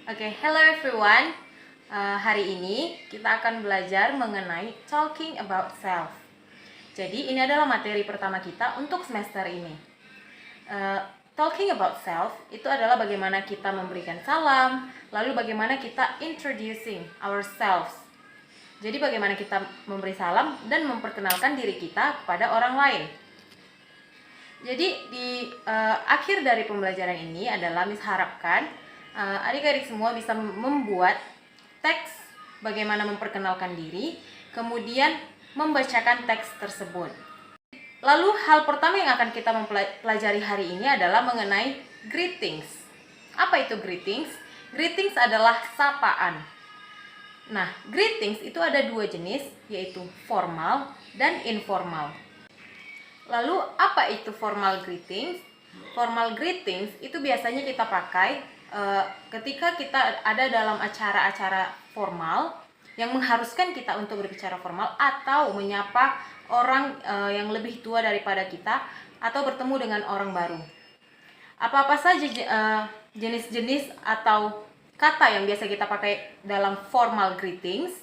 Hello everyone. Hari ini kita akan belajar mengenai talking about self. Jadi ini adalah materi pertama kita untuk semester ini. Talking about self itu adalah bagaimana kita memberikan salam, lalu bagaimana kita introducing ourselves. Jadi bagaimana kita memberi salam dan memperkenalkan diri kita kepada orang lain. Jadi di akhir dari pembelajaran ini adalah Miss harapkan adik-adik semua bisa membuat teks bagaimana memperkenalkan diri, kemudian membacakan teks tersebut. Lalu hal pertama yang akan kita mempelajari hari ini adalah mengenai greetings. Apa itu greetings? Greetings adalah sapaan. Nah, greetings itu ada dua jenis, yaitu formal dan informal. Lalu apa itu formal greetings? Formal greetings itu biasanya kita pakai ketika kita ada dalam acara-acara formal yang mengharuskan kita untuk berbicara formal atau menyapa orang yang lebih tua daripada kita atau bertemu dengan orang baru. Apa-apa saja jenis-jenis atau kata yang biasa kita pakai dalam formal greetings?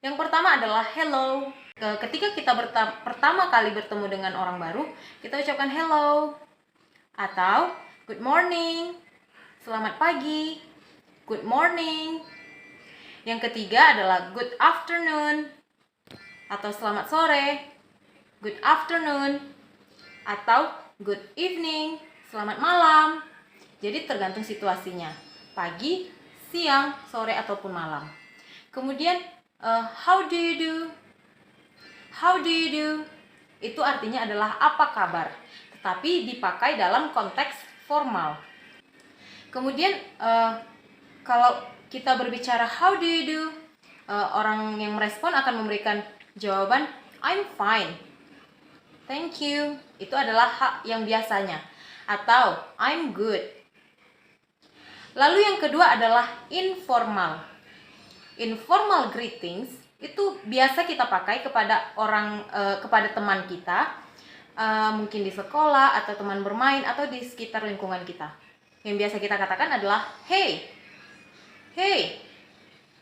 Yang pertama adalah hello. Ketika kita pertama kali bertemu dengan orang baru, kita ucapkan hello atau good morning, selamat pagi, good morning. Yang ketiga adalah good afternoon atau selamat sore, good afternoon, atau good evening, selamat malam. Jadi tergantung situasinya, pagi, siang, sore, ataupun malam. Kemudian how do you do? How do you do? Itu artinya adalah apa kabar, tetapi dipakai dalam konteks formal. Kemudian kalau kita berbicara how do you do, orang yang merespon akan memberikan jawaban I'm fine, thank you. Itu adalah hak yang biasanya. Atau I'm good. Lalu yang kedua adalah informal. Informal greetings itu biasa kita pakai kepada kepada teman kita, mungkin di sekolah atau teman bermain atau di sekitar lingkungan kita. Yang biasa kita katakan adalah hey, hey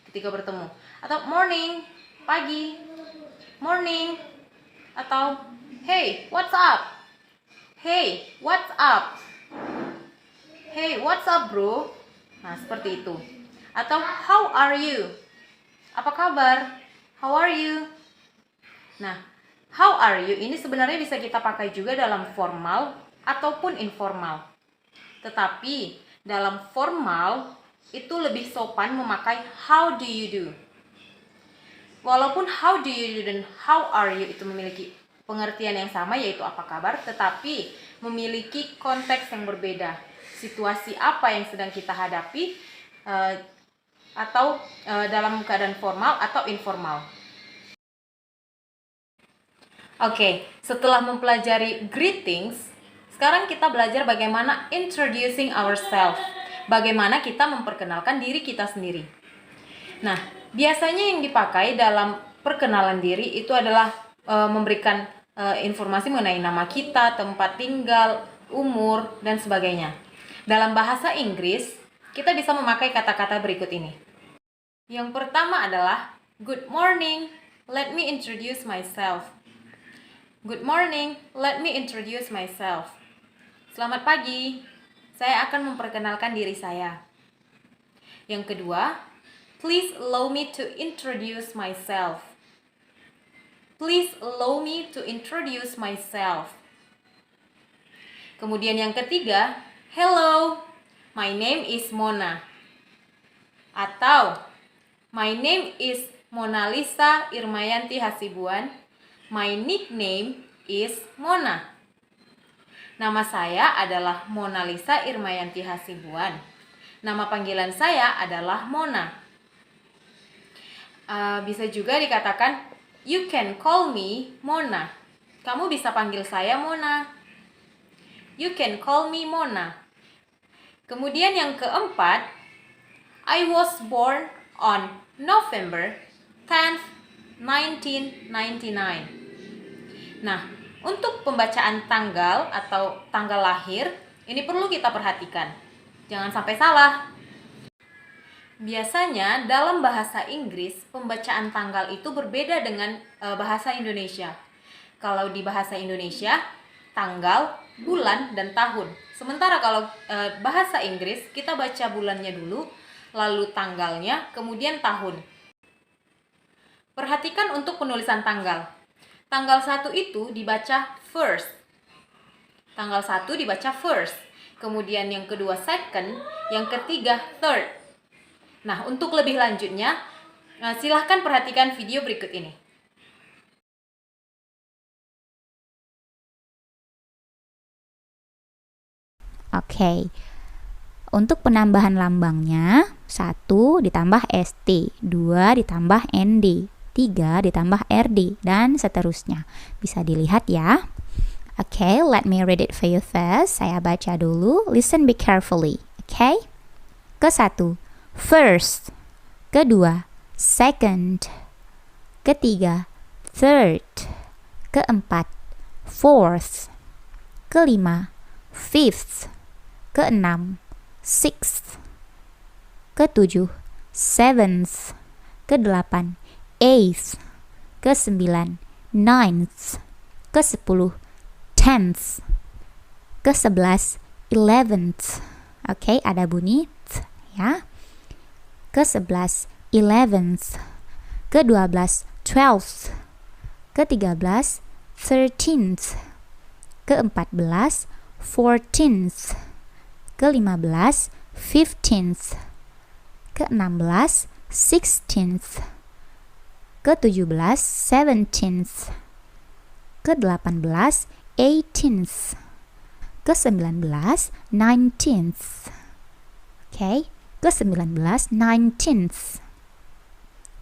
ketika bertemu, atau morning, pagi, morning, atau hey, what's up? Hey, what's up? Hey, what's up, bro? Nah, seperti itu. Atau how are you? Apa kabar? How are you? Nah, how are you ini sebenarnya bisa kita pakai juga dalam formal ataupun informal. Tetapi dalam formal itu lebih sopan memakai how do you do. Walaupun how do you do dan how are you itu memiliki pengertian yang sama, yaitu apa kabar, tetapi memiliki konteks yang berbeda. Situasi apa yang sedang kita hadapi, atau dalam keadaan formal atau informal. Setelah mempelajari greetings, sekarang kita belajar bagaimana introducing ourselves, bagaimana kita memperkenalkan diri kita sendiri. Nah, biasanya yang dipakai dalam perkenalan diri itu adalah memberikan informasi mengenai nama kita, tempat tinggal, umur, dan sebagainya. Dalam bahasa Inggris, kita bisa memakai kata-kata berikut ini. Yang pertama adalah good morning, let me introduce myself. Good morning, let me introduce myself. Selamat pagi, saya akan memperkenalkan diri saya. Yang kedua, please allow me to introduce myself. Please allow me to introduce myself. Kemudian yang ketiga, hello, my name is Mona. Atau my name is Mona Lisa Irmayanti Hasibuan. My nickname is Mona. Nama saya adalah Mona Lisa Irmayanti Hasibuan. Nama panggilan saya adalah Mona. Bisa juga dikatakan you can call me Mona. Kamu bisa panggil saya Mona. You can call me Mona. Kemudian yang keempat, I was born on November 10th, 1999. Nah, untuk pembacaan tanggal atau tanggal lahir, ini perlu kita perhatikan. Jangan sampai salah. Biasanya dalam bahasa Inggris, pembacaan tanggal itu berbeda dengan bahasa Indonesia. Kalau di bahasa Indonesia, tanggal, bulan, dan tahun. Sementara kalau bahasa Inggris, kita baca bulannya dulu, lalu tanggalnya, kemudian tahun. Perhatikan untuk penulisan tanggal. Tanggal 1 itu dibaca first. Tanggal 1 dibaca first. Kemudian yang kedua second, yang ketiga third. Nah, untuk lebih lanjutnya, silahkan perhatikan video berikut ini. Oke. Untuk penambahan lambangnya, 1 ditambah ST, 2 ditambah ND, 3 ditambah RD, dan seterusnya. Bisa dilihat ya. Oke, let me read it for you first. Saya baca dulu. Listen be carefully. Oke. Ke-1, first. Kedua, second. Ketiga, third. Keempat, fourth. Kelima, fifth. Keenam, sixth. Ketujuh, seventh. Kedelapan, eighth. Kesembilan, ninth. Kesepuluh, tenth. Ke-11, 11th. Oke, ada bunyi th, ya. Ke-11, 11th. Ke-12, 12th. Ke-13, 13th. Ke-14, 14th. Ke-15, 15th. Ke-16, 16th. Ke-17, 17th. Ke-18, 18th. Ke-19, 19th. Oke, ke-19, 19th.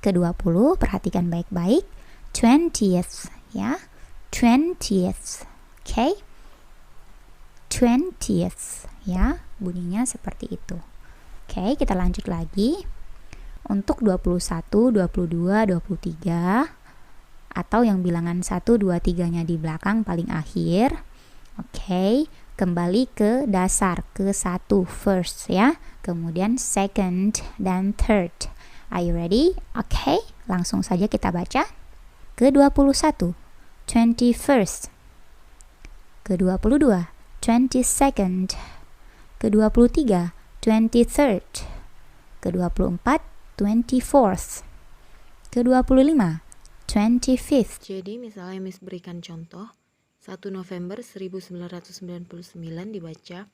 Ke-20, perhatikan baik-baik, 20th, ya. 20th. Oke. 20th, ya. Bunyinya seperti itu. Oke, kita lanjut lagi. Untuk 21, 22, 23 atau yang bilangan 1, 2, 3-nya di belakang paling akhir. Oke, kembali ke dasar, ke 1 first ya, kemudian second dan third. Are you ready? Oke, langsung saja kita baca. Ke-21, 21st. Ke-22, 22nd. Ke-23, 23rd. Ke-24, 24th. Ke-25, 25th. Jadi misalnya Miss berikan contoh, 1 November 1999 dibaca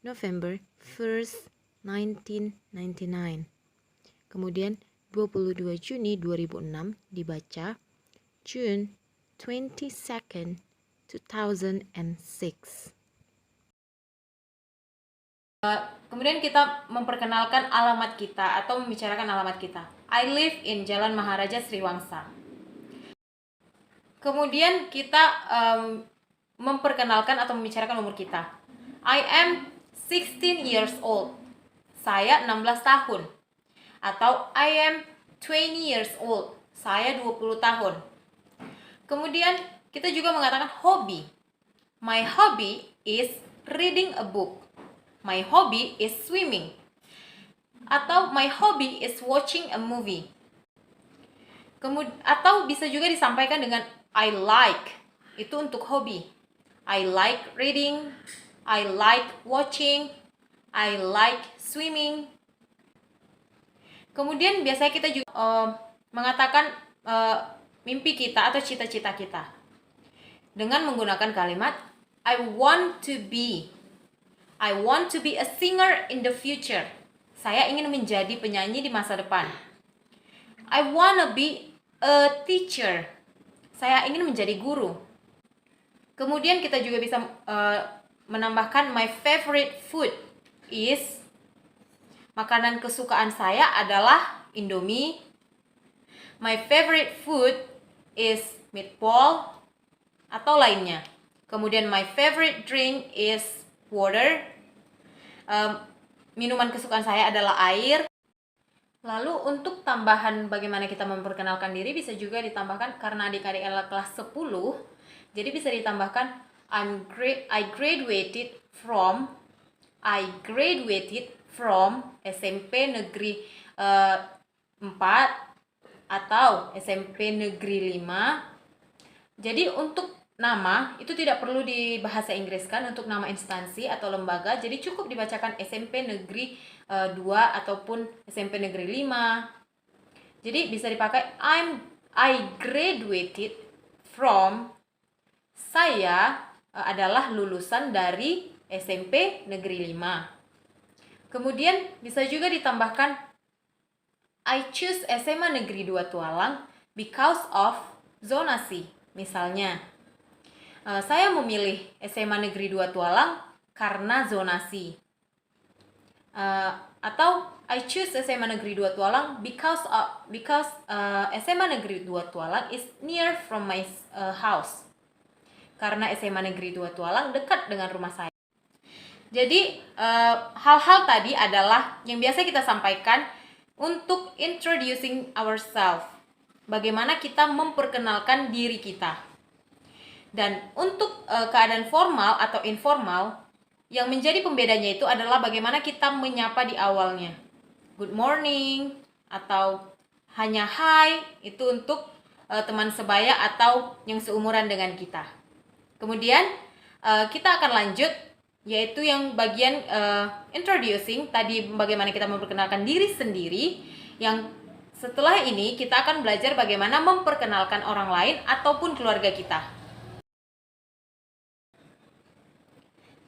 November 1st 1999. Kemudian 22 Juni 2006 dibaca June 22nd 2006. Kemudian kita memperkenalkan alamat kita atau membicarakan alamat kita. I live in Jalan Maharaja Sriwangsa. Kemudian kita memperkenalkan atau membicarakan umur kita. I am 16 years old. Saya 16 tahun. Atau I am 20 years old. Saya 20 tahun. Kemudian kita juga mengatakan hobi. My hobby is reading a book. My hobby is swimming. Atau my hobby is watching a movie. Atau bisa juga disampaikan dengan I like. Itu untuk hobi. I like reading. I like watching. I like swimming. Kemudian biasanya kita juga mengatakan mimpi kita atau cita-cita kita dengan menggunakan kalimat I want to be a singer in the future. Saya ingin menjadi penyanyi di masa depan. I wanna be a teacher. Saya ingin menjadi guru. Kemudian kita juga bisa menambahkan my favorite food is, makanan kesukaan saya adalah Indomie. My favorite food is meatball atau lainnya. Kemudian my favorite drink is water. Minuman kesukaan saya adalah air. Lalu untuk tambahan bagaimana kita memperkenalkan diri bisa juga ditambahkan karena adik-adik adalah kelas 10. Jadi bisa ditambahkan I graduated from SMP Negeri 4 atau SMP Negeri 5. Jadi untuk nama itu tidak perlu dibahasa Inggriskan untuk nama instansi atau lembaga, jadi cukup dibacakan SMP Negeri 2 ataupun SMP Negeri 5. Jadi bisa dipakai I graduated from, saya adalah lulusan dari SMP Negeri 5. Kemudian bisa juga ditambahkan I choose SMA Negeri 2 Tualang because of zonasi. Misalnya, saya memilih SMA Negeri 2 Tualang karena zonasi. Atau I choose SMA Negeri 2 Tualang because SMA Negeri 2 Tualang is near from my house. Karena SMA Negeri 2 Tualang dekat dengan rumah saya. Jadi hal-hal tadi adalah yang biasa kita sampaikan untuk introducing ourselves. Bagaimana kita memperkenalkan diri kita. Dan untuk keadaan formal atau informal, yang menjadi pembedanya itu adalah bagaimana kita menyapa di awalnya. Good morning atau hanya hi, itu untuk teman sebaya atau yang seumuran dengan kita. Kemudian kita akan lanjut, yaitu yang bagian introducing, tadi bagaimana kita memperkenalkan diri sendiri. Yang setelah ini kita akan belajar bagaimana memperkenalkan orang lain ataupun keluarga kita.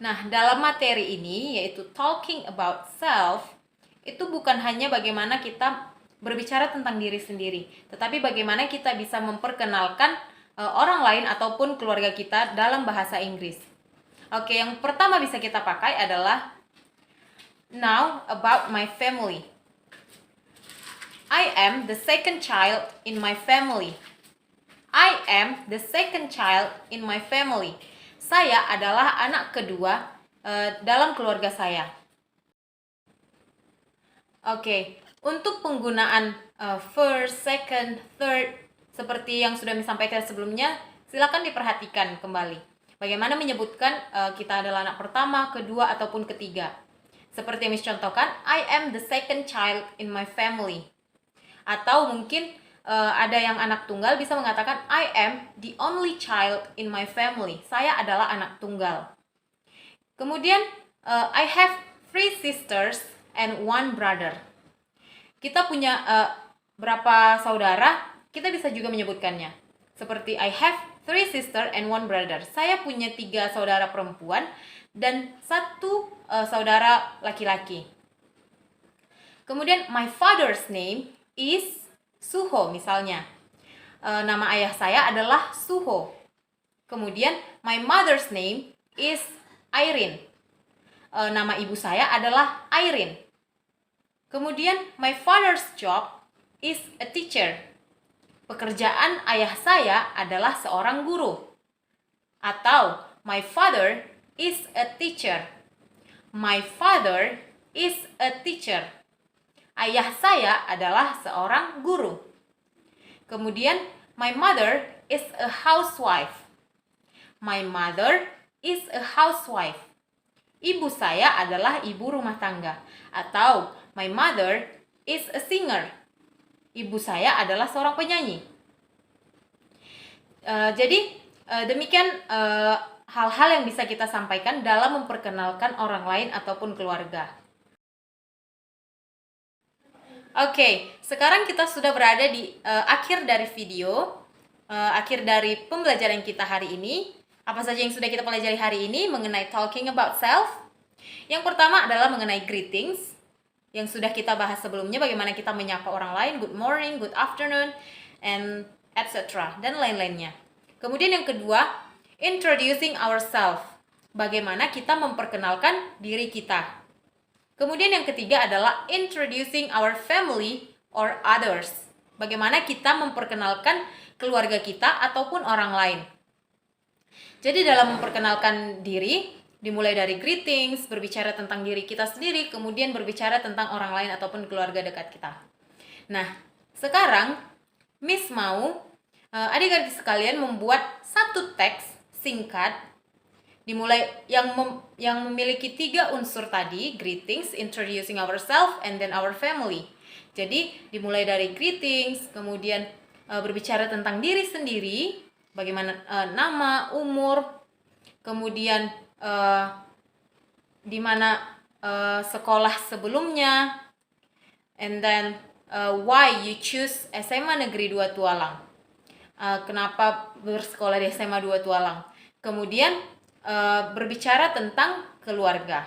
Nah, dalam materi ini, yaitu talking about self, itu bukan hanya bagaimana kita berbicara tentang diri sendiri, tetapi bagaimana kita bisa memperkenalkan orang lain ataupun keluarga kita dalam bahasa Inggris. Oke, yang pertama bisa kita pakai adalah now about my family. I am the second child in my family. I am the second child in my family. Saya adalah anak kedua dalam keluarga saya. Oke, untuk penggunaan first, second, third, seperti yang sudah disampaikan sebelumnya, silakan diperhatikan kembali. Bagaimana menyebutkan kita adalah anak pertama, kedua, ataupun ketiga. Seperti yang contohkan, I am the second child in my family. Atau mungkin ada yang anak tunggal bisa mengatakan I am the only child in my family. Saya adalah anak tunggal. Kemudian I have 3 sisters and 1 brother. Kita punya berapa saudara? Kita bisa juga menyebutkannya. Seperti I have 3 sisters and 1 brother. Saya punya 3 saudara perempuan dan 1 saudara laki-laki. Kemudian my father's name is Suho misalnya. Nama ayah saya adalah Suho. Kemudian my mother's name is Irene. Nama ibu saya adalah Irene. Kemudian my father's job is a teacher. Pekerjaan ayah saya adalah seorang guru. Atau my father is a teacher. My father is a teacher. Ayah saya adalah seorang guru. Kemudian, my mother is a housewife. My mother is a housewife. Ibu saya adalah ibu rumah tangga. Atau, my mother is a singer. Ibu saya adalah seorang penyanyi. Jadi, demikian hal-hal yang bisa kita sampaikan dalam memperkenalkan orang lain ataupun keluarga. Oke, sekarang kita sudah berada di akhir dari video, akhir dari pembelajaran kita hari ini. Apa saja yang sudah kita pelajari hari ini mengenai talking about self? Yang pertama adalah mengenai greetings, yang sudah kita bahas sebelumnya, bagaimana kita menyapa orang lain, good morning, good afternoon, and etc. dan lain-lainnya. Kemudian yang kedua, introducing ourselves, bagaimana kita memperkenalkan diri kita. Kemudian yang ketiga adalah introducing our family or others. Bagaimana kita memperkenalkan keluarga kita ataupun orang lain. Jadi dalam memperkenalkan diri, dimulai dari greetings, berbicara tentang diri kita sendiri, kemudian berbicara tentang orang lain ataupun keluarga dekat kita. Nah, sekarang Miss mau adik-adik sekalian membuat satu teks singkat dimulai yang memiliki 3 unsur tadi, greetings, introducing ourselves, and then our family. Jadi dimulai dari greetings, kemudian berbicara tentang diri sendiri, bagaimana nama, umur, kemudian di mana sekolah sebelumnya, and then why you choose SMA Negeri 2 Tualang. Kenapa bersekolah di SMA 2 Tualang. Kemudian berbicara tentang keluarga.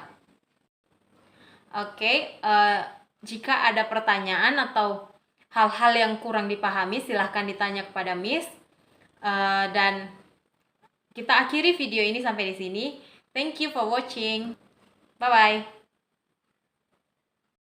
Oke, jika ada pertanyaan atau hal-hal yang kurang dipahami, silahkan ditanya kepada Miss. Dan kita akhiri video ini sampai di sini. Thank you for watching. Bye-bye.